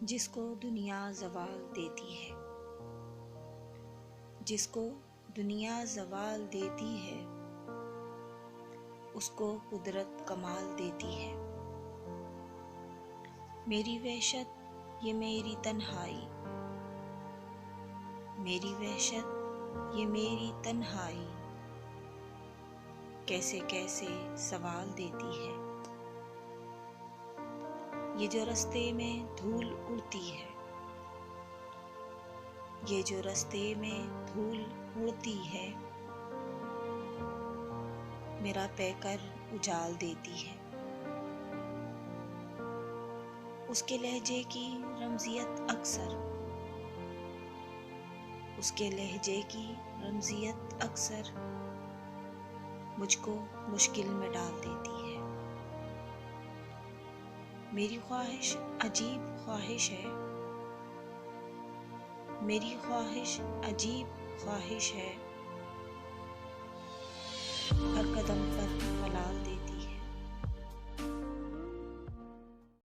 जिसको दुनिया ज़वाल देती है, जिसको दुनिया ज़वाल देती है, उसको कुदरत कमाल देती है। मेरी वहशत ये मेरी तन्हाई, मेरी वहशत ये मेरी तन्हाई, कैसे कैसे सवाल देती है। ये जो रास्ते में धूल उड़ती है, ये जो रास्ते में धूल उड़ती है, मेरा पैकर उजाल देती है। उसके लहजे की रमजियत अक्सर, उसके लहजे की रमजियत अक्सर मुझको मुश्किल में डाल देती है। मेरी ख्वाहिश अजीब ख्वाहिश है, मेरी ख्वाहिश अजीब ख्वाहिश है, हर कदम पर